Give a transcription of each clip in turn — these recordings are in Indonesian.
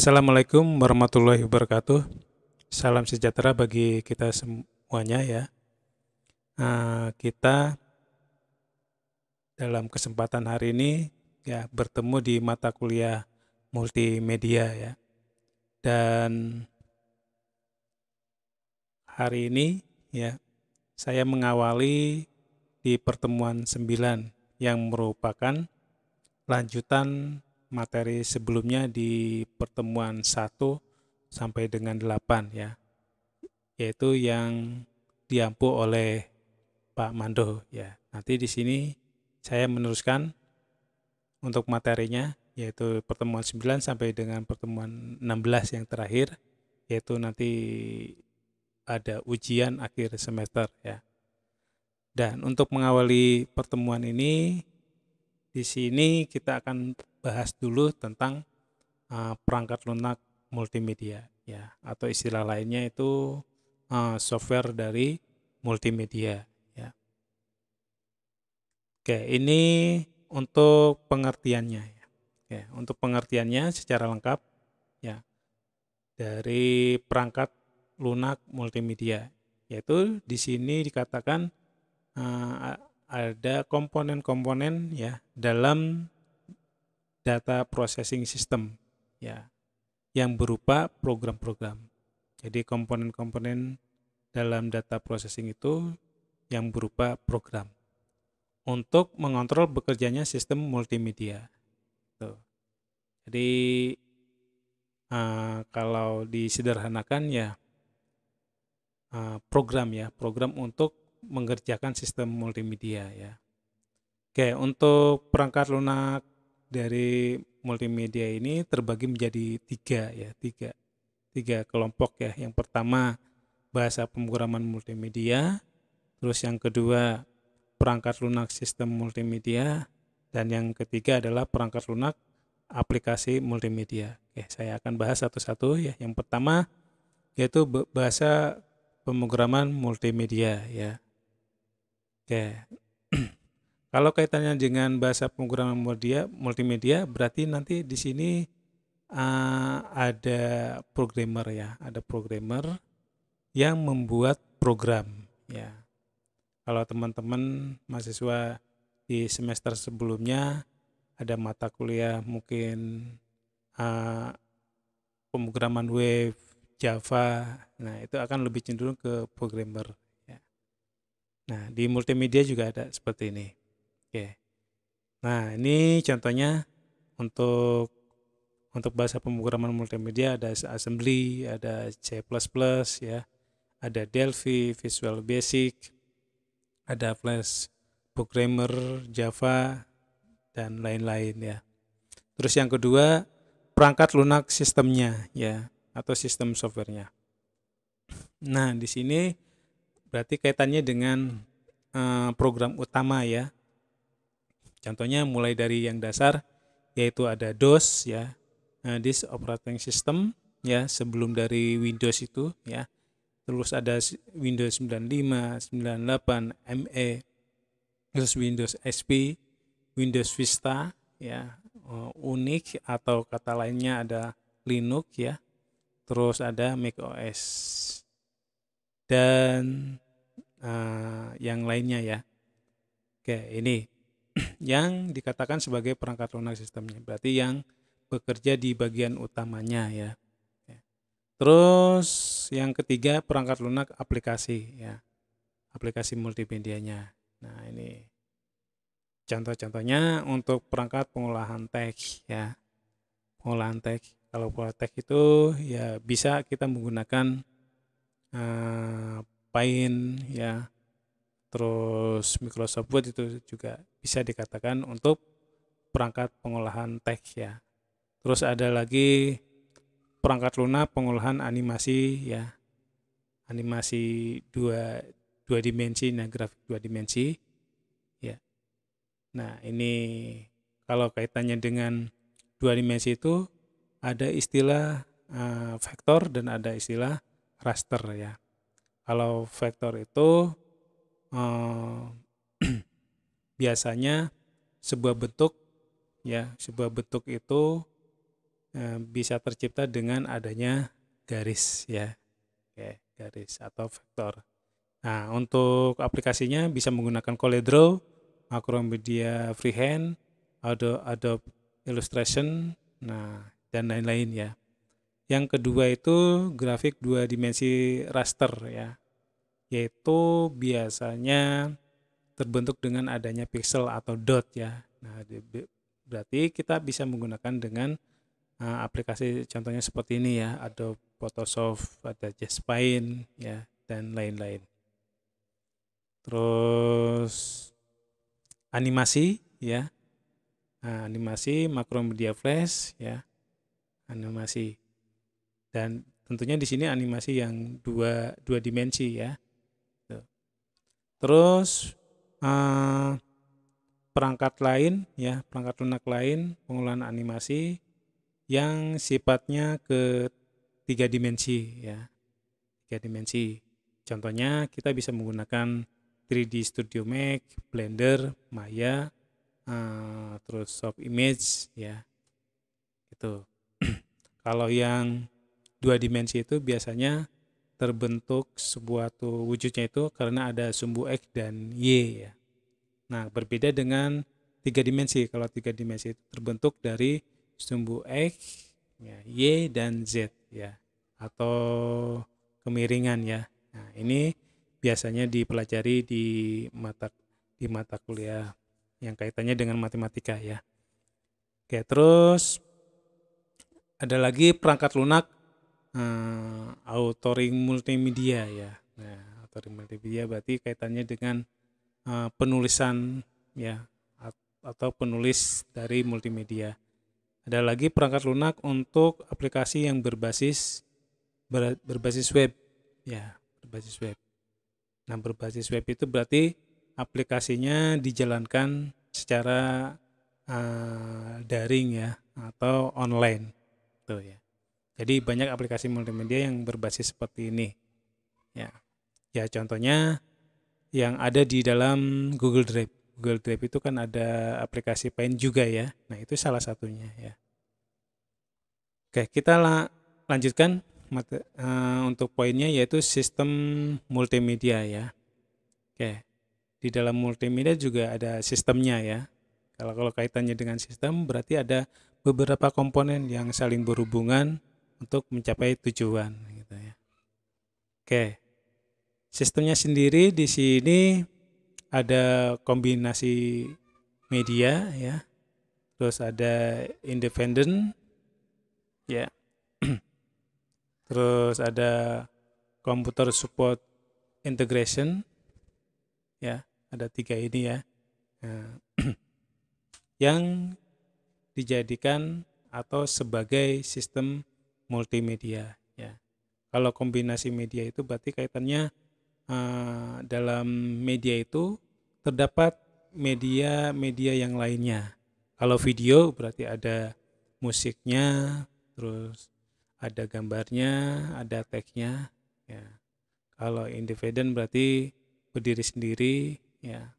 Assalamualaikum warahmatullahi wabarakatuh. Salam sejahtera bagi kita semuanya ya. Kita dalam kesempatan hari ini ya bertemu di mata kuliah multimedia ya. Dan hari ini ya saya mengawali di pertemuan 9 yang merupakan lanjutan materi sebelumnya di pertemuan 1 sampai dengan 8 ya. Yaitu yang diampu oleh Pak Mando ya. Nanti di sini saya meneruskan untuk materinya yaitu pertemuan 9 sampai dengan pertemuan 16 yang terakhir, yaitu nanti ada ujian akhir semester ya. Dan untuk mengawali pertemuan ini di sini kita akan bahas dulu tentang perangkat lunak multimedia ya, atau istilah lainnya itu software dari multimedia ya. Oke, ini untuk pengertiannya ya. Oke, untuk pengertiannya secara lengkap ya dari perangkat lunak multimedia, yaitu di sini dikatakan ada komponen-komponen ya dalam data processing system ya yang berupa program-program. Jadi komponen-komponen dalam data processing itu yang berupa program untuk mengontrol bekerjanya sistem multimedia. Tuh. Jadi kalau disederhanakan ya program untuk mengerjakan sistem multimedia ya. Oke, untuk perangkat lunak dari multimedia ini terbagi menjadi tiga kelompok ya. Yang pertama bahasa pemrograman multimedia, terus yang kedua perangkat lunak sistem multimedia, dan yang ketiga adalah perangkat lunak aplikasi multimedia. Oke, saya akan bahas satu-satu ya. Yang pertama yaitu bahasa pemrograman multimedia ya. Oke. Kalau kaitannya dengan bahasa pemrograman multimedia berarti nanti di sini ada programmer ya, ada programmer yang membuat program ya. Kalau teman-teman mahasiswa di semester sebelumnya ada mata kuliah mungkin pemrograman web, Java, nah itu akan lebih cenderung ke programmer ya. Nah di multimedia juga ada seperti ini. Oke. Nah ini contohnya untuk bahasa pemrograman multimedia ada assembly, ada C++ ya, ada Delphi, Visual Basic, ada Flash Programmer, Java, dan lain-lain ya. Terus yang kedua, perangkat lunak sistemnya ya, atau sistem softwarenya. Nah, di sini berarti kaitannya dengan program utama ya. Contohnya mulai dari yang dasar yaitu ada DOS ya, disk operating system ya, sebelum dari Windows itu ya. Terus ada Windows 95, 98, ME, terus Windows XP, Windows Vista ya, Unix atau kata lainnya ada Linux ya. Terus ada macOS dan yang lainnya ya. Oke, ini yang dikatakan sebagai perangkat lunak sistemnya. Berarti yang bekerja di bagian utamanya ya. Terus yang ketiga perangkat lunak aplikasi ya. Aplikasi multimedianya. Nah, ini contoh-contohnya untuk perangkat pengolahan teks ya. Pengolahan teks. Kalau pengolahan teks itu ya bisa kita menggunakan Paint ya. Terus Microsoft Word itu juga bisa dikatakan untuk perangkat pengolahan teks ya. Terus ada lagi perangkat lunak pengolahan animasi ya. Animasi dua dimensi, nah grafik 2 dimensi ya. Nah, ini kalau kaitannya dengan 2 dimensi itu ada istilah vektor dan ada istilah raster ya. Kalau vektor itu biasanya sebuah bentuk ya, sebuah bentuk itu bisa tercipta dengan adanya garis ya. Oke, garis atau vektor. Nah, untuk aplikasinya bisa menggunakan CorelDRAW, Macromedia Freehand, Adobe Illustration, nah dan lain-lain ya. Yang kedua itu grafik 2 dimensi raster ya, yaitu biasanya terbentuk dengan adanya pixel atau dot ya. Nah, berarti kita bisa menggunakan dengan aplikasi contohnya seperti ini ya, Adobe Photoshop, ada Jaspaint ya, dan lain-lain. Terus animasi ya, nah, animasi Macromedia Flash ya, animasi, dan tentunya di sini animasi yang dua dimensi ya. Terus perangkat lain ya, perangkat lunak lain pengolahan animasi yang sifatnya ke 3 dimensi ya, 3 dimensi. Contohnya kita bisa menggunakan 3D Studio Max, Blender, Maya, terus Soft Image ya, gitu. Kalau yang 2 dimensi itu biasanya terbentuk sebuah wujudnya itu karena ada sumbu X dan Y ya. Nah, berbeda dengan 3 dimensi. Kalau 3 dimensi itu terbentuk dari sumbu X, ya, Y, dan Z ya, atau kemiringan ya. Nah, ini biasanya dipelajari di mata kuliah yang kaitannya dengan matematika ya. Oke, terus ada lagi perangkat lunak authoring multimedia ya. Nah, authoring multimedia berarti kaitannya dengan penulisan ya, atau penulis dari multimedia. Ada lagi perangkat lunak untuk aplikasi yang berbasis web ya, berbasis web. Nah, berbasis web itu berarti aplikasinya dijalankan secara daring ya, atau online tuh ya. Jadi banyak aplikasi multimedia yang berbasis seperti ini ya. Ya, contohnya yang ada di dalam Google Drive. Google Drive itu kan ada aplikasi Paint juga ya. Nah, itu salah satunya ya. Oke, kita lanjutkan untuk poinnya, yaitu sistem multimedia ya. Oke, di dalam multimedia juga ada sistemnya ya. Kalau kaitannya dengan sistem berarti ada beberapa komponen yang saling berhubungan untuk mencapai tujuan gitu ya. Oke. Sistemnya sendiri di sini ada kombinasi media ya. Terus ada independent ya. Terus ada computer support integration ya. Ada 3 ini ya. Nah, yang dijadikan atau sebagai sistem multimedia ya. Kalau kombinasi media itu berarti kaitannya dalam media itu terdapat media yang lainnya. Kalau video berarti ada musiknya, terus ada gambarnya, ada teksnya ya. Kalau independen berarti berdiri sendiri ya.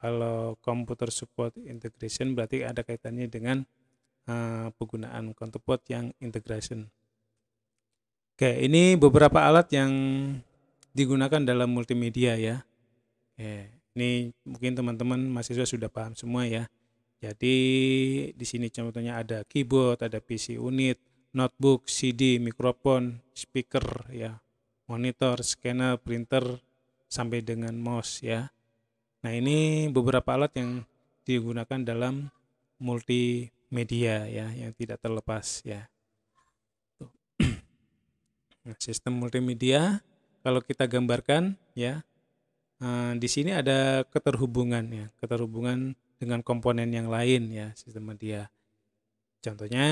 Kalau computer support integration berarti ada kaitannya dengan penggunaan counterpart yang integration. Oke, ini beberapa alat yang digunakan dalam multimedia ya. Ini mungkin teman-teman mahasiswa sudah paham semua ya. Jadi di sini contohnya ada keyboard, ada PC unit, notebook, CD, mikrofon, speaker ya, monitor, scanner, printer, sampai dengan mouse ya. Nah, ini beberapa alat yang digunakan dalam multimedia ya, yang tidak terlepas ya. Nah, sistem multimedia kalau kita gambarkan ya, di sini ada keterhubungan ya, keterhubungan dengan komponen yang lain ya, sistem media. Contohnya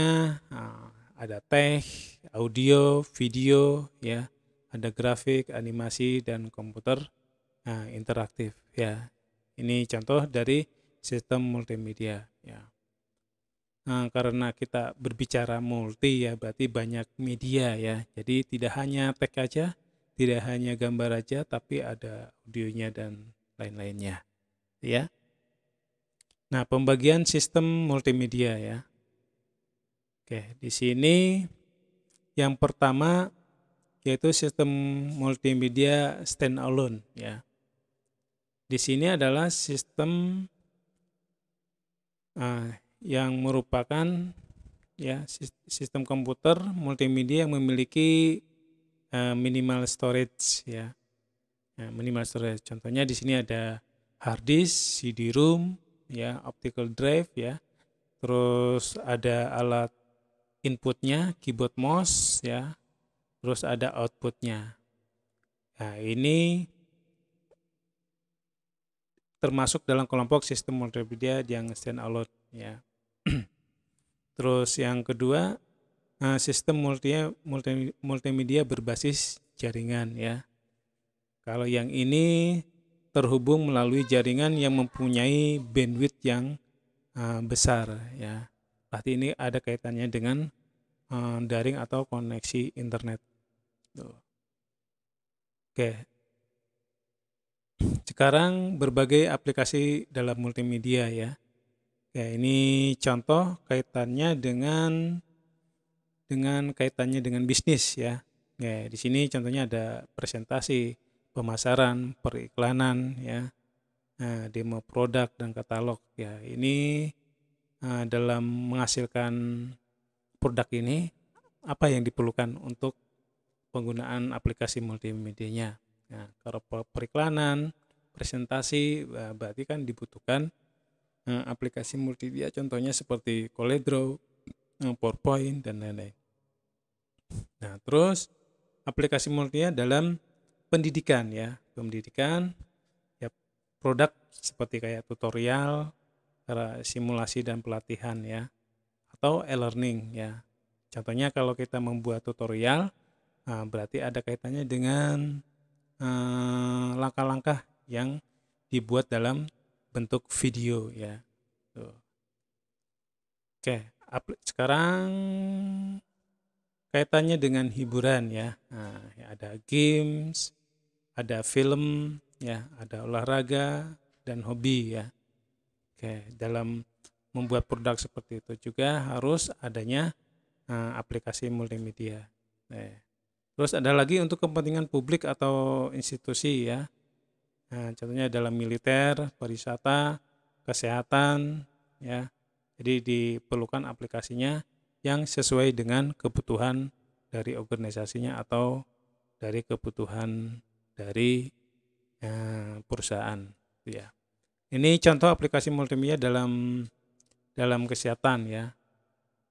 ada teks, audio, video ya, ada grafik, animasi, dan komputer interaktif ya. Ini contoh dari sistem multimedia ya. Nah, karena kita berbicara multi ya, berarti banyak media ya. Jadi tidak hanya teks aja, tidak hanya gambar aja, tapi ada audionya dan lain-lainnya ya. Nah, pembagian sistem multimedia ya. Oke, di sini yang pertama yaitu sistem multimedia standalone ya. Di sini adalah sistem yang merupakan ya sistem komputer multimedia yang memiliki minimal storage ya. Minimal storage. Contohnya di sini ada hard disk, CD-ROM, ya, optical drive ya. Terus ada alat inputnya, keyboard mouse ya. Terus ada outputnya. Nah, ini termasuk dalam kelompok sistem multimedia yang standalone ya. Terus yang kedua, sistem multimedia berbasis jaringan ya. Kalau yang ini terhubung melalui jaringan yang mempunyai bandwidth yang besar ya. Berarti ini ada kaitannya dengan daring atau koneksi internet. Tuh. Oke. Sekarang berbagai aplikasi dalam multimedia ya. Ya, ini contoh kaitannya dengan kaitannya dengan bisnis ya. Ya, di sini contohnya ada presentasi, pemasaran, periklanan ya. Demo produk dan katalog ya. Ini dalam menghasilkan produk ini apa yang diperlukan untuk penggunaan aplikasi multimedianya. Nah, kalau periklanan, presentasi berarti kan dibutuhkan aplikasi multimedia contohnya seperti CorelDRAW, PowerPoint dan lain-lain. Nah, terus aplikasi multimedia dalam pendidikan ya. Pendidikan ya produk seperti kayak tutorial, simulasi dan pelatihan ya. Atau e-learning ya. Contohnya kalau kita membuat tutorial berarti ada kaitannya dengan langkah-langkah yang dibuat dalam bentuk video ya. Tuh. Oke, sekarang kaitannya dengan hiburan ya. Ada games, ada film ya, ada olahraga dan hobi ya. Oke, dalam membuat produk seperti itu juga harus adanya aplikasi multimedia. Terus ada lagi untuk kepentingan publik atau institusi ya. Contohnya dalam militer, pariwisata, kesehatan ya. Jadi diperlukan aplikasinya yang sesuai dengan kebutuhan dari organisasinya atau dari kebutuhan dari perusahaan ya. Ini contoh aplikasi multimedia dalam kesehatan ya.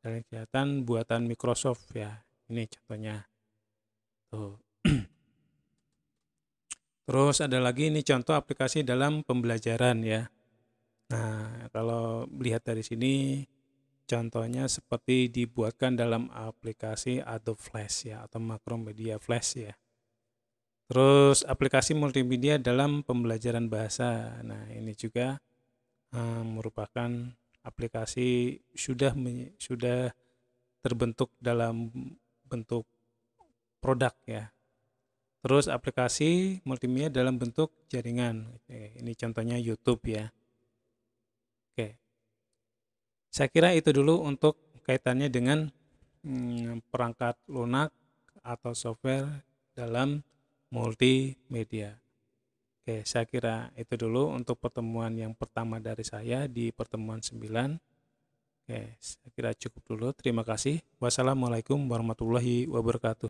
Dalam kesehatan buatan Microsoft ya. Ini contohnya. Tuh. Terus ada lagi ini contoh aplikasi dalam pembelajaran ya. Nah, kalau lihat dari sini contohnya seperti dibuatkan dalam aplikasi Adobe Flash ya atau Macromedia Flash ya. Terus aplikasi multimedia dalam pembelajaran bahasa. Nah, ini juga merupakan aplikasi sudah terbentuk dalam bentuk produk ya. Terus aplikasi multimedia dalam bentuk jaringan. Ini contohnya YouTube ya. Oke. Saya kira itu dulu untuk kaitannya dengan perangkat lunak atau software dalam multimedia. Oke, saya kira itu dulu untuk pertemuan yang pertama dari saya di pertemuan 9. Oke, saya kira cukup dulu. Terima kasih. Wassalamualaikum warahmatullahi wabarakatuh.